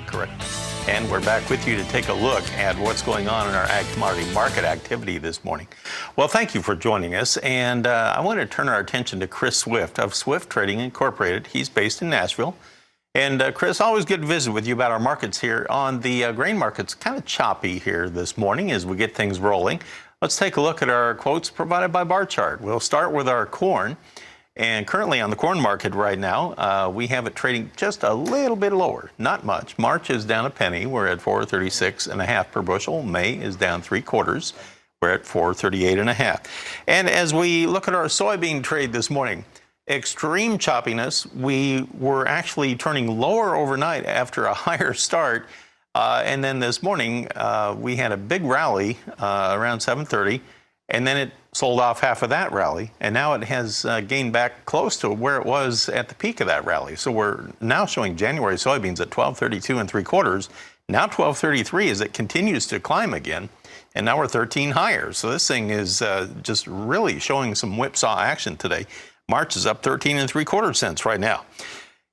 Correct. And we're back with you to take a look at what's going on in our ag commodity market activity this morning. Well, thank you for joining us. And I want to turn our attention to Chris Swift of Swift Trading Incorporated. He's based in Nashville. And Chris, always good to visit with you about our markets here. On the grain markets, kind of choppy here this morning as we get things rolling. Let's take a look at our quotes provided by bar chart. We'll start with our corn. And currently on the corn market right now, we have it trading just a little bit lower, not much. March is down a penny. We're at 436.5 per bushel. May is down 3/4. We're at 438.5. And as we look at our soybean trade this morning, extreme choppiness. We were actually turning lower overnight after a higher start. And then this morning, we had a big rally around 7:30. And then it sold off half of that rally, and now it has gained back close to where it was at the peak of that rally. So we're now showing January soybeans at 1232 3/4, now 1233 as it continues to climb again, and now we're 13 higher. So this thing is just really showing some whipsaw action today. March is up 13 3/4 cents right now.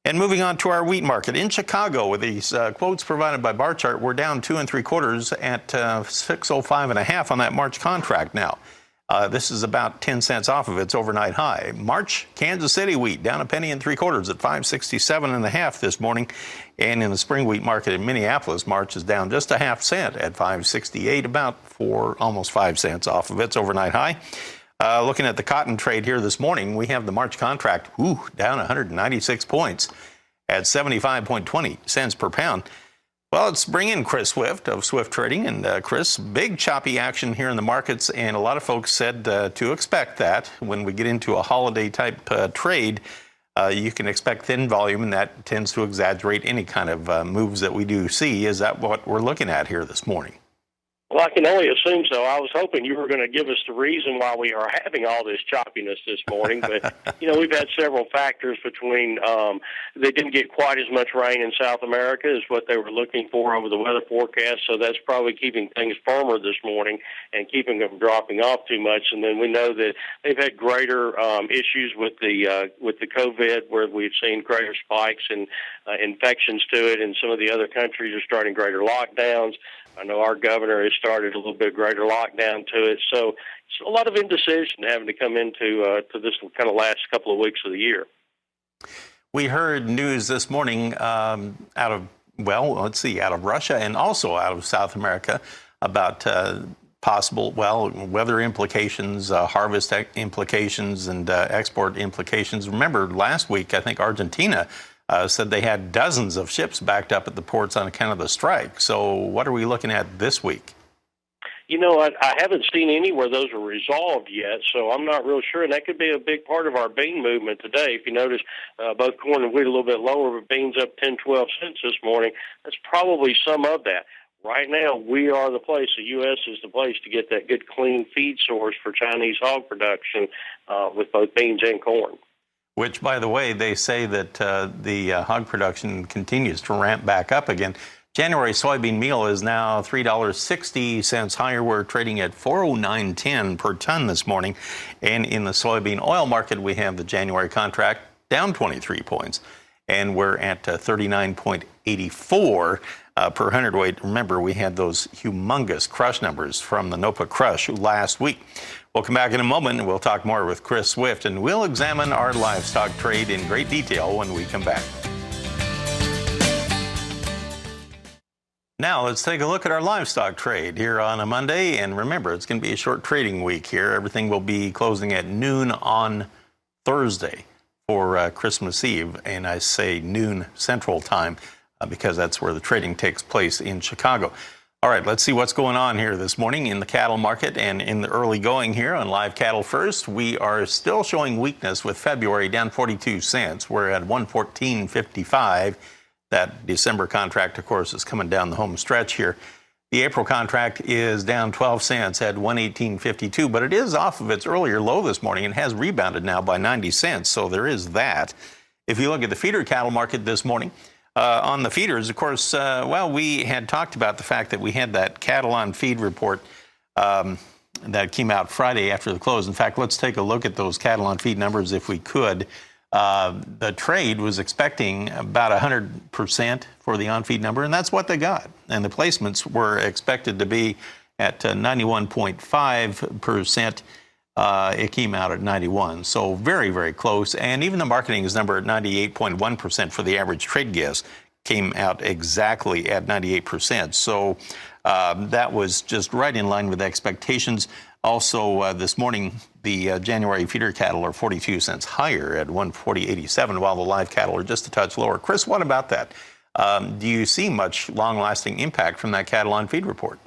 And moving on to our wheat market in Chicago, with these quotes provided by bar chart, we're down 2 3/4 at 605.5 on that March contract now. This is about 10 cents off of its overnight high. March Kansas City wheat down a penny and 3/4 at 567.5 this morning. And in the spring wheat market in Minneapolis, March is down just a half cent at 568, about almost 5 cents off of its overnight high. Looking at the cotton trade here this morning, we have the March contract down 196 points at 75.20 cents per pound. Well, let's bring in Chris Swift of Swift Trading. And Chris, big choppy action here in the markets, and a lot of folks said to expect that when we get into a holiday type trade, you can expect thin volume, and that tends to exaggerate any kind of moves that we do see. Is that what we're looking at here this morning? Well, I can only assume so. I was hoping you were going to give us the reason why we are having all this choppiness this morning. But, we've had several factors between they didn't get quite as much rain in South America as what they were looking for over the weather forecast. So that's probably keeping things firmer this morning and keeping them dropping off too much. And then we know that they've had greater issues with the COVID, where we've seen greater spikes and infections to it. And some of the other countries are starting greater lockdowns. I know our governor has started a little bit greater lockdown to it. So it's a lot of indecision having to come into to this kind of last couple of weeks of the year. We heard news this morning out of Russia and also out of South America about possible, weather implications, harvest implications, and export implications. Remember, last week, I think Argentina said they had dozens of ships backed up at the ports on account of the strike. So what are we looking at this week? I haven't seen any where those are resolved yet, so I'm not real sure. And that could be a big part of our bean movement today. If you notice, both corn and wheat a little bit lower, but beans up 10, 12 cents this morning. That's probably some of that. Right now, we are the place, the U.S. is the place to get that good, clean feed source for Chinese hog production with both beans and corn. Which, by the way, they say that the hog production continues to ramp back up again. January soybean meal is now $3.60 higher. We're trading at $409.10 per ton this morning. And in the soybean oil market, we have the January contract down 23 points. And we're at 39.84 per hundredweight. Remember, we had those humongous crush numbers from the NOPA crush last week. We'll come back in a moment, and we'll talk more with Chris Swift, and we'll examine our livestock trade in great detail when we come back. Now, let's take a look at our livestock trade here on a Monday. And remember, it's going to be a short trading week here. Everything will be closing at noon on Thursday for Christmas Eve. And I say noon Central Time because that's where the trading takes place in Chicago. All right, let's see what's going on here this morning in the cattle market and in the early going here on live cattle first. We are still showing weakness with February down 42 cents. We're at 114.55. That December contract, of course, is coming down the home stretch here. The April contract is down 12 cents at 118.52, but it is off of its earlier low this morning and has rebounded now by 90 cents. So there is that. If you look at the feeder cattle market this morning, on the feeders, of course, we had talked about the fact that we had that cattle on feed report that came out Friday after the close. In fact, let's take a look at those cattle on feed numbers if we could. The trade was expecting about 100% for the on-feed number, and that's what they got. And the placements were expected to be at 91.5%. It came out at 91, so very, very close. And even the marketing's number at 98.1% for the average trade guess came out exactly at 98%. So that was just right in line with expectations. Also, this morning, the January feeder cattle are 42 cents higher at 140.87, while the live cattle are just a touch lower. Chris, what about that? Do you see much long-lasting impact from that cattle on feed report?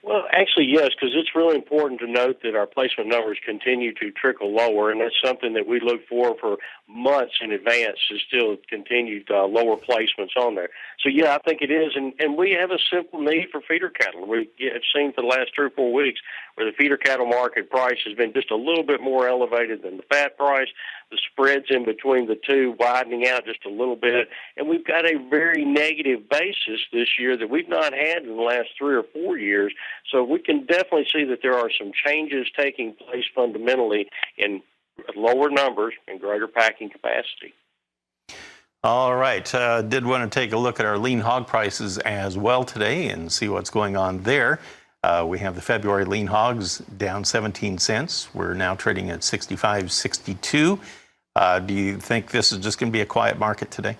Well, actually, yes, because it's really important to note that our placement numbers continue to trickle lower, and that's something that we look for months in advance to still continued lower placements on there. So, yeah, I think it is, and we have a simple need for feeder cattle. We have seen for the last 3 or 4 weeks where the feeder cattle market price has been just a little bit more elevated than the fat price. The spreads in between the two widening out just a little bit, and we've got a very negative basis this year that we've not had in the last 3 or 4 years. So we can definitely see that there are some changes taking place fundamentally in lower numbers and greater packing capacity. All right. Did want to take a look at our lean hog prices as well today and see what's going on there. We have the February lean hogs down 17 cents. We're now trading at 65.62. Do you think this is just going to be a quiet market today?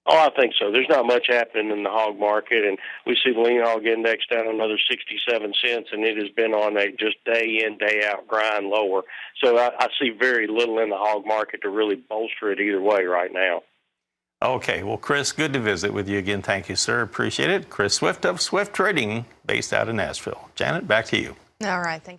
Oh, I think so. There's not much happening in the hog market, and we see the lean hog index down another 67 cents, and it has been on a just day in, day out grind lower. So I see very little in the hog market to really bolster it either way right now. Okay. Well, Chris, good to visit with you again. Thank you, sir. Appreciate it. Chris Swift of Swift Trading, based out of Nashville. Janet, back to you. All right. Thanks.